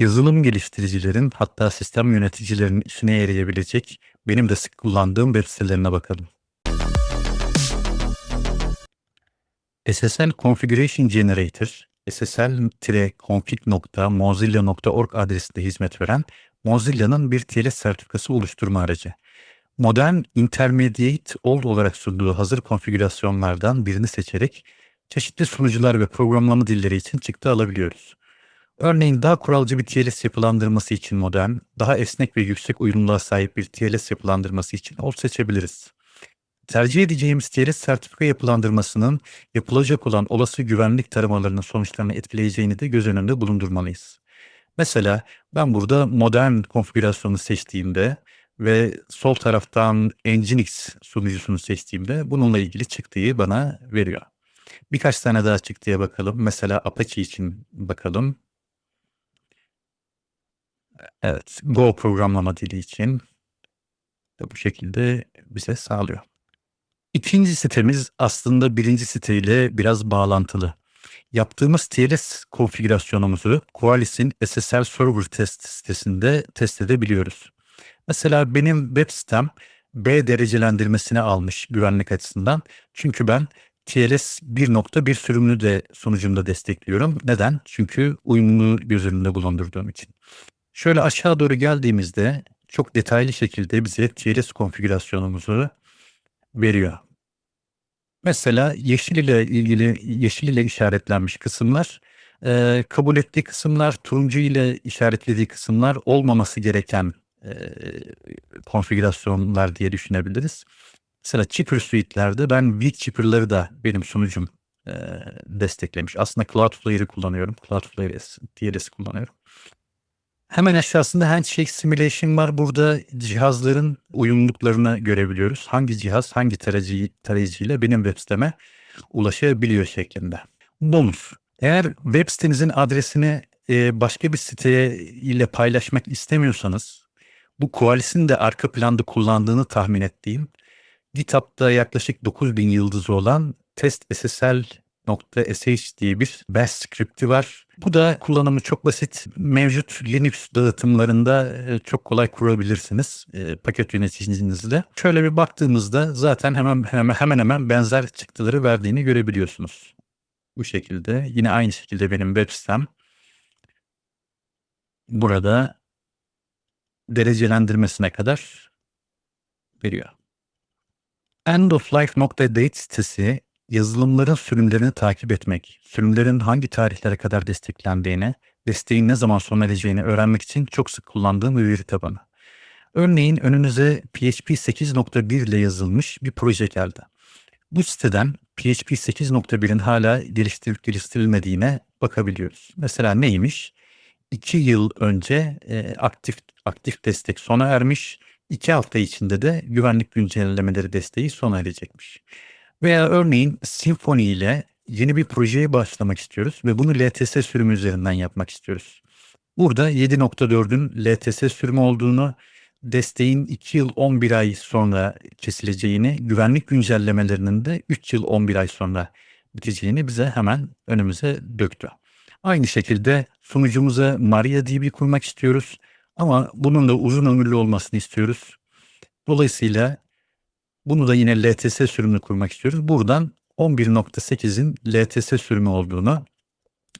Yazılım geliştiricilerin hatta sistem yöneticilerinin işine yarayabilecek benim de sık kullandığım web sitelerine bakalım. SSL Configuration Generator, ssl-config.mozilla.org adresinde hizmet veren Mozilla'nın bir TLS sertifikası oluşturma aracı. Modern Intermediate Old olarak sunduğu hazır konfigürasyonlardan birini seçerek çeşitli sunucular ve programlama dilleri için çıktı alabiliyoruz. Örneğin daha kuralcı bir TLS yapılandırması için modern, daha esnek ve yüksek uyumluluğa sahip bir TLS yapılandırması için Old seçebiliriz. Tercih edeceğimiz TLS sertifika yapılandırmasının yapılacak olan olası güvenlik taramalarının sonuçlarını etkileyeceğini de göz önünde bulundurmalıyız. Mesela ben burada modern konfigürasyonu seçtiğimde ve sol taraftan Nginx sunucusunu seçtiğimde bununla ilgili çıktıyı bana veriyor. Birkaç tane daha çıktıya bakalım. Mesela Apache için bakalım. Evet, Go programlama dili için de bu şekilde bize sağlıyor. İkinci sitemiz aslında birinci siteyle biraz bağlantılı. Yaptığımız TLS konfigürasyonumuzu Qualys'in SSL Server Test sitesinde test edebiliyoruz. Mesela benim web sitem B derecelendirmesini almış güvenlik açısından. Çünkü ben TLS 1.1 sürümünü de sonucumda destekliyorum. Neden? Çünkü uyumlu göz önünde bulundurduğum için. Şöyle aşağı doğru geldiğimizde çok detaylı şekilde bize TLS konfigürasyonumuzu veriyor. Mesela yeşil ile işaretlenmiş kısımlar, kabul ettiği kısımlar, turuncu ile işaretlediği kısımlar olmaması gereken, eee, konfigürasyonlar diye düşünebiliriz. Mesela Chipper Suite'lerde ben Weak Chipper'ları da benim sunucum, desteklemiş. Aslında Cloudflare'ı kullanıyorum. Cloudflare TLS'i kullanıyorum. Hemen aşağısında Handshake Simulation var. Burada cihazların uyumluluklarını görebiliyoruz. Hangi cihaz hangi tarayıcıyla benim web siteme ulaşabiliyor şeklinde. Bonus. Eğer web sitenizin adresini başka bir siteye ile paylaşmak istemiyorsanız bu Qualys'in de arka planda kullandığını tahmin ettiğim GitHub'da yaklaşık 9000 yıldızı olan testsssl.sh diye bir bash script'i var. Bu da kullanımı çok basit. Mevcut Linux dağıtımlarında çok kolay kurabilirsiniz paket yöneticinizle. Şöyle bir baktığımızda zaten hemen benzer çıktıları verdiğini görebiliyorsunuz. Bu şekilde. Yine aynı şekilde benim web sitem burada derecelendirmesine kadar veriyor. Endoflife.date sitesi yazılımların sürümlerini takip etmek, sürümlerin hangi tarihlere kadar desteklendiğini, desteğin ne zaman sona ereceğini öğrenmek için çok sık kullandığım bir veri tabanı. Örneğin önünüze PHP 8.1 ile yazılmış bir proje geldi. Bu siteden PHP 8.1'in hala geliştirilip geliştirilmediğine bakabiliyoruz. Mesela neymiş? 2 yıl önce aktif destek sona ermiş. 2 hafta içinde de güvenlik güncellemeleri desteği sona erecekmiş. Veya örneğin Symfony ile yeni bir projeye başlamak istiyoruz ve bunu LTS sürümü üzerinden yapmak istiyoruz. Burada 7.4'ün LTS sürümü olduğunu, desteğin 2 yıl 11 ay sonra kesileceğini, güvenlik güncellemelerinin de 3 yıl 11 ay sonra biteceğini bize hemen önümüze döktü. Aynı şekilde sunucumuza MariaDB kurmak istiyoruz ama bunun da uzun ömürlü olmasını istiyoruz. Dolayısıyla bunu da yine LTS sürümünü kurmak istiyoruz. Buradan 11.8'in LTS sürümü olduğunu,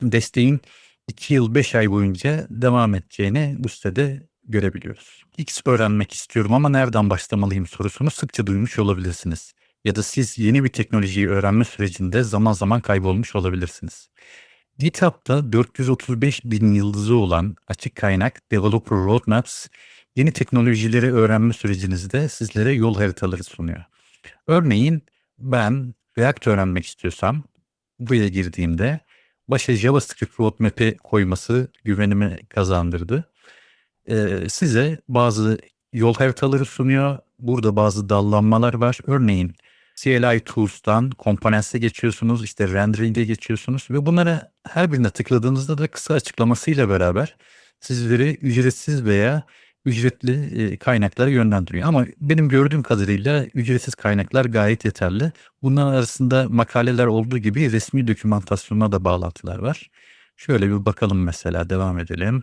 desteğin 2 yıl 5 ay boyunca devam edeceğini bu sitede görebiliyoruz. X öğrenmek istiyorum ama nereden başlamalıyım sorusunu sıkça duymuş olabilirsiniz. Ya da siz yeni bir teknolojiyi öğrenme sürecinde zaman zaman kaybolmuş olabilirsiniz. GitHub'da 435 bin yıldızı olan açık kaynak Developer Roadmaps, yeni teknolojileri öğrenme sürecinizde sizlere yol haritaları sunuyor. Örneğin ben React öğrenmek istiyorsam buraya girdiğimde başa JavaScript roadmap'i koyması güvenimi kazandırdı. Size bazı yol haritaları sunuyor. Burada bazı dallanmalar var. Örneğin CLI Tools'tan Components'e geçiyorsunuz, işte Rendering'e geçiyorsunuz ve bunlara her birine tıkladığınızda da kısa açıklamasıyla beraber sizleri ücretsiz veya ücretli kaynaklara yönlendiriyor. Ama benim gördüğüm kadarıyla ücretsiz kaynaklar gayet yeterli. Bunların arasında makaleler olduğu gibi resmi dokümantasyona da bağlantılar var. Şöyle bir bakalım mesela devam edelim.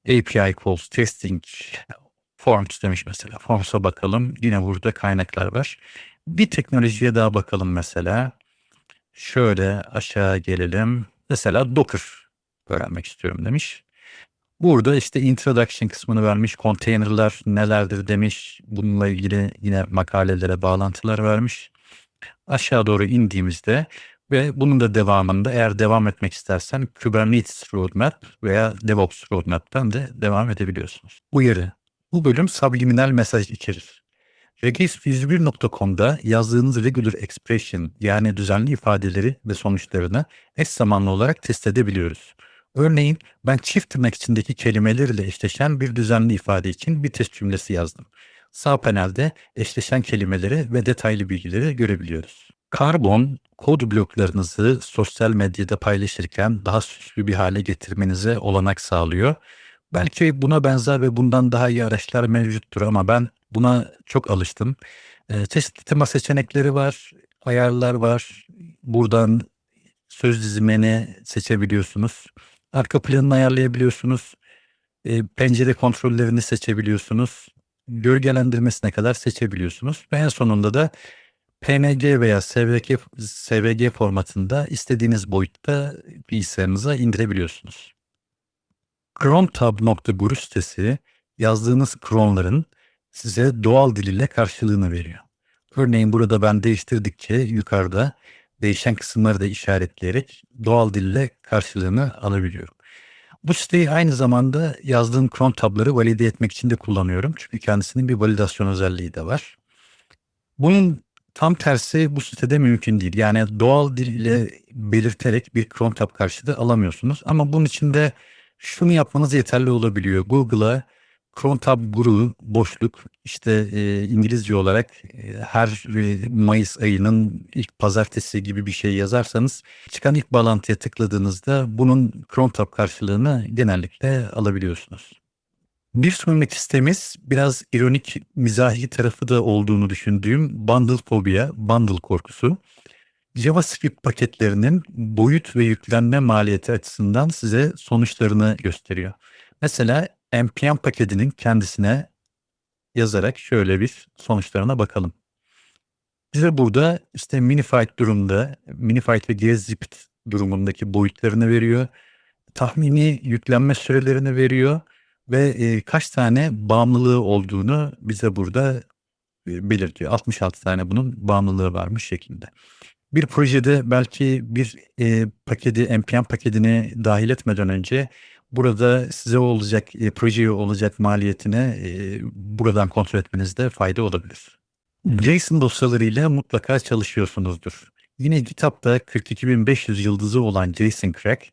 API calls, testing, forms demiş mesela. Forms'a bakalım. Yine burada kaynaklar var. Bir teknolojiye daha bakalım mesela. Şöyle aşağı gelelim. Mesela Docker öğrenmek istiyorum demiş. Burada işte introduction kısmını vermiş. Container'lar nelerdir demiş. Bununla ilgili yine makalelere bağlantılar vermiş. Aşağı doğru indiğimizde ve bunun da devamında eğer devam etmek istersen Kubernetes Roadmap veya DevOps Roadmap'tan de devam edebiliyorsunuz. Uyarı. Bu bölüm subliminal mesaj içerir. Regex101.com'da yazdığınız regular expression yani düzenli ifadeleri ve sonuçlarını eş zamanlı olarak test edebiliyoruz. Örneğin ben çift tırnak içindeki kelimelerle eşleşen bir düzenli ifade için bir test cümlesi yazdım. Sağ panelde eşleşen kelimeleri ve detaylı bilgileri görebiliyoruz. Karbon, kod bloklarınızı sosyal medyada paylaşırken daha süslü bir hale getirmenize olanak sağlıyor. Belki buna benzer ve bundan daha iyi araçlar mevcuttur ama ben buna çok alıştım. Çeşitli tema seçenekleri var, ayarlar var. Buradan söz dizimini seçebiliyorsunuz. Arka planını ayarlayabiliyorsunuz. Pencere kontrollerini seçebiliyorsunuz. Gölgelendirmesine kadar seçebiliyorsunuz. Ve en sonunda da PNG veya SVG formatında istediğiniz boyutta bilgisayarınıza indirebiliyorsunuz. crontab.guru sitesi yazdığınız cronların size doğal dil ile karşılığını veriyor. Örneğin burada ben değiştirdikçe yukarıda değişen kısımları da işaretleyerek doğal dille karşılığını alabiliyorum. Bu siteyi aynı zamanda yazdığım cron tabları valide etmek için de kullanıyorum. Çünkü kendisinin bir validasyon özelliği de var. Bunun tam tersi bu sitede mümkün değil. Yani doğal dil ile belirterek bir cron tab karşılığı alamıyorsunuz. Ama bunun için de şunu yapmanız yeterli olabiliyor. Google'a cron tab guru boşluk işte İngilizce olarak her Mayıs ayının ilk pazartesi gibi bir şey yazarsanız çıkan ilk bağlantıya tıkladığınızda bunun cron tab karşılığını genellikle alabiliyorsunuz. Bir sonraki sitemiz biraz ironik, mizahi tarafı da olduğunu düşündüğüm bundle fobia, bundle korkusu. JavaScript paketlerinin boyut ve yüklenme maliyeti açısından size sonuçlarını gösteriyor. Mesela npm paketinin kendisine yazarak şöyle bir sonuçlarına bakalım. Bize burada işte minified durumda, minified ve gzipped durumundaki boyutlarını veriyor. Tahmini yüklenme sürelerini veriyor ve kaç tane bağımlılığı olduğunu bize burada belirtiyor. 66 tane bunun bağımlılığı varmış şeklinde. Bir projede belki bir paketi, npm paketini dahil etmeden önce burada size olacak, projeye olacak maliyetine buradan kontrol etmenizde fayda olabilir. JSON dosyalarıyla mutlaka çalışıyorsunuzdur. Yine GitHub'da 42.500 yıldızı olan JSON Crack,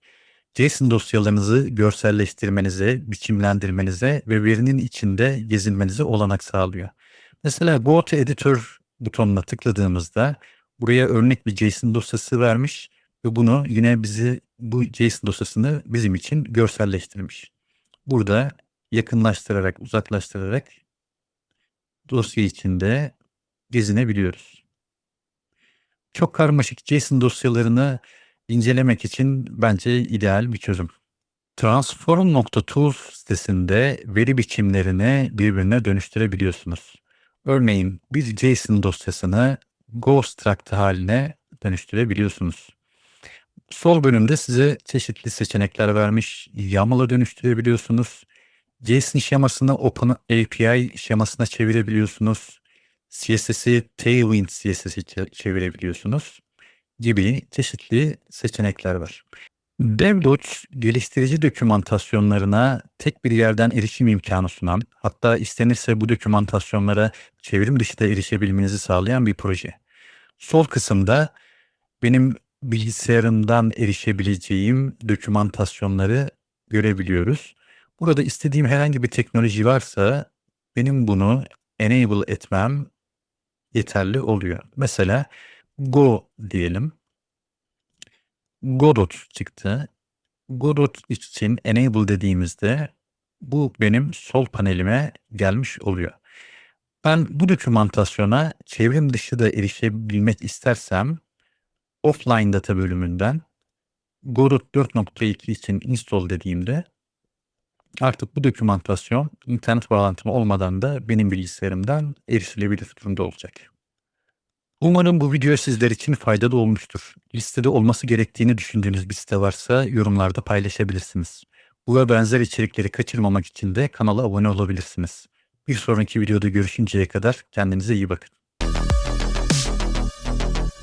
JSON dosyalarınızı görselleştirmenize, biçimlendirmenize ve verinin içinde gezinmenize olanak sağlıyor. Mesela Go to Editor butonuna tıkladığımızda buraya örnek bir JSON dosyası vermiş ve bunu yine bu JSON dosyasını bizim için görselleştirmiş. Burada yakınlaştırarak, uzaklaştırarak dosya içinde gezinebiliyoruz. Çok karmaşık JSON dosyalarını incelemek için bence ideal bir çözüm. Transform.tools sitesinde veri biçimlerini birbirine dönüştürebiliyorsunuz. Örneğin bir JSON dosyasını Go struct haline dönüştürebiliyorsunuz. Sol bölümde size çeşitli seçenekler vermiş. YAML'a dönüştürebiliyorsunuz. JSON şemasını OpenAPI şemasına çevirebiliyorsunuz. CSS'i Tailwind CSS'i çevirebiliyorsunuz gibi çeşitli seçenekler var. DevDocs geliştirici dokümantasyonlarına tek bir yerden erişim imkanı sunan, hatta istenirse bu dokümantasyonlara çevrim dışı da erişebilmenizi sağlayan bir proje. Sol kısımda benim bilgisayarımdan erişebileceğim dokümantasyonları görebiliyoruz. Burada istediğim herhangi bir teknoloji varsa benim bunu enable etmem yeterli oluyor. Mesela Go diyelim. Godot çıktı. Godot için enable dediğimizde bu benim sol panelime gelmiş oluyor. Ben bu dokümantasyona çevrim dışı da erişebilmek istersem offline data bölümünden Godot 4.2 için install dediğimde Artık bu dokümantasyon internet bağlantım olmadan da benim bilgisayarımdan erişilebilir durumda olacak. Umarım bu video sizler için faydalı olmuştur. Listede olması gerektiğini düşündüğünüz bir site varsa yorumlarda paylaşabilirsiniz. Bu ve benzer içerikleri kaçırmamak için de kanala abone olabilirsiniz. Bir sonraki videoda görüşünceye kadar kendinize iyi bakın.